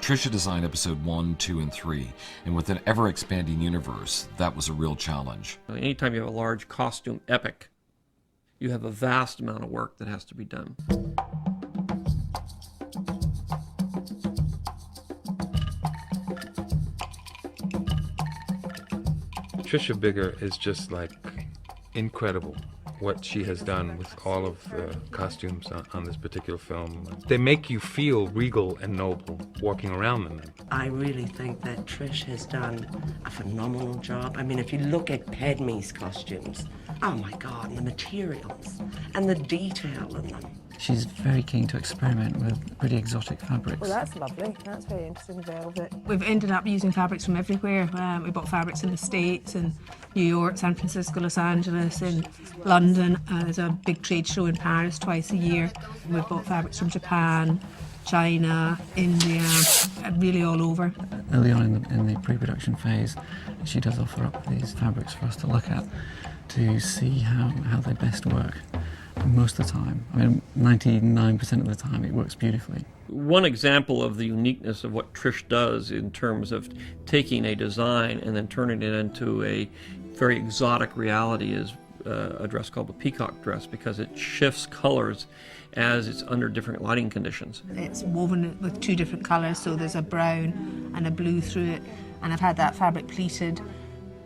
Tricia designed episode 1, 2, and 3, and with an ever-expanding universe, that was a real challenge. Anytime you have a large costume epic, you have a vast amount of work that has to be done. Tricia Bigger is just like incredible what she has done with all of the costumes on this particular film. They make you feel regal and noble walking around in them. I really think that Trish has done a phenomenal job. I mean, if you look at Padme's costumes, oh my God, and the materials and the detail in them. She's very keen to experiment with really exotic fabrics. Well, that's lovely. That's very interesting, velvet. We've ended up using fabrics from everywhere. We bought fabrics in the States, in New York, San Francisco, Los Angeles, in London. There's a big trade show in Paris twice a year. We've bought fabrics from Japan, China, India, really all over. Early on in the pre-production phase, she does offer up these fabrics for us to look at to see how they best work. Most of the time, I mean 99% of the time, it works beautifully. One example of the uniqueness of what Trish does in terms of taking a design and then turning it into a very exotic reality is a dress called the peacock dress, because it shifts colors as it's under different lighting conditions. It's woven with two different colours, so there's a brown and a blue through it, and I've had that fabric pleated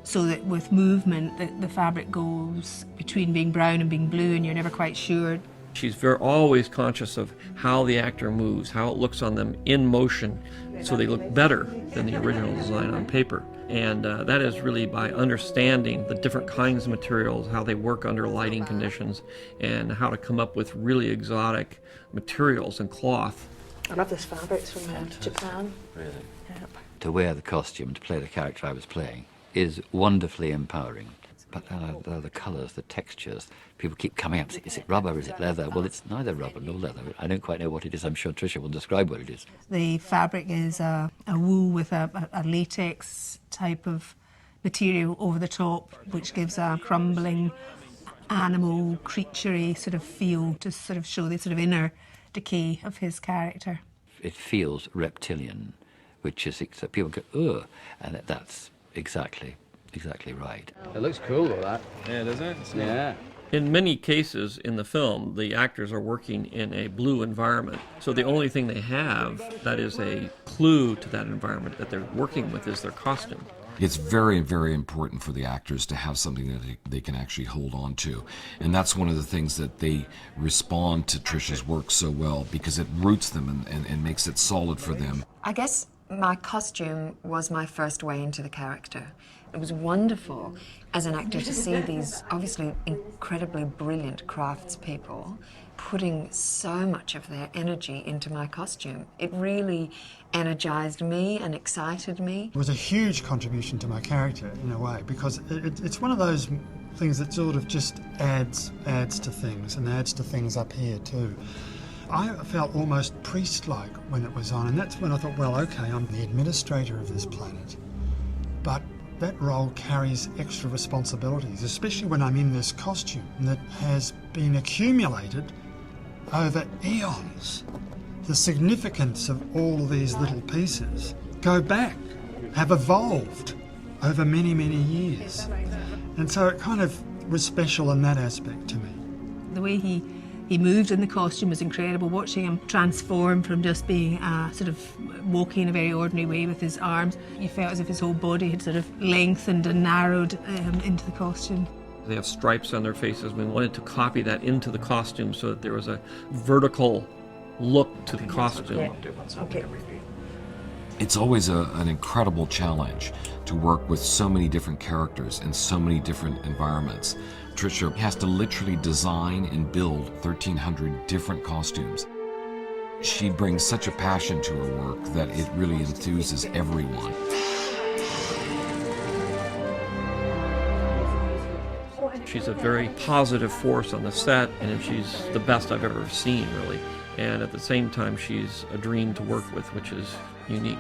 so that with movement the fabric goes between being brown and being blue, and you're never quite sure. She's always conscious of how the actor moves, how it looks on them in motion, so they look better than the original design on paper. And that is really by understanding the different kinds of materials, how they work under lighting conditions, and how to come up with really exotic materials and cloth. I love this fabric. It's from Japan. Really? Yep. To wear the costume, to play the character I was playing, is wonderfully empowering. But the colours, the textures, people keep coming up and say, is it rubber, is it leather? Well, it's neither rubber nor leather. I don't quite know what it is. I'm sure Tricia will describe what it is. The fabric is a wool with a latex type of material over the top, which gives a crumbling, animal, creaturey sort of feel to sort of show the sort of inner decay of his character. It feels reptilian, which is, people go, ugh, and that's exactly right. It looks cool though, that. Yeah, doesn't it? Yeah. In many cases in the film, the actors are working in a blue environment. So the only thing they have that is a clue to that environment that they're working with is their costume. It's very, very important for the actors to have something that they can actually hold on to. And that's one of the things that they respond to Tricia's work so well, because it roots them and makes it solid for them. I guess my costume was my first way into the character. It was wonderful as an actor to see these obviously incredibly brilliant craftspeople putting so much of their energy into my costume. It really energized me and excited me. It was a huge contribution to my character in a way, because it's one of those things that sort of just adds to things, and adds to things up here too. I felt almost priest-like when it was on, and that's when I thought, well, okay, I'm the administrator of this planet, but that role carries extra responsibilities, especially when I'm in this costume that has been accumulated over eons. The significance of all of these little pieces go back, have evolved over many, many years. And so it kind of was special in that aspect to me. The way he moved in the costume was incredible. Watching him transform from just being sort of walking in a very ordinary way with his arms, you felt as if his whole body had sort of lengthened and narrowed into the costume. They have stripes on their faces. We wanted to copy that into the costume so that there was a vertical look to the costume. Okay. It's always an incredible challenge to work with so many different characters in so many different environments. Tricia has to literally design and build 1,300 different costumes. She brings such a passion to her work that it really enthuses everyone. She's a very positive force on the set, and she's the best I've ever seen, really. And at the same time, she's a dream to work with, which is unique.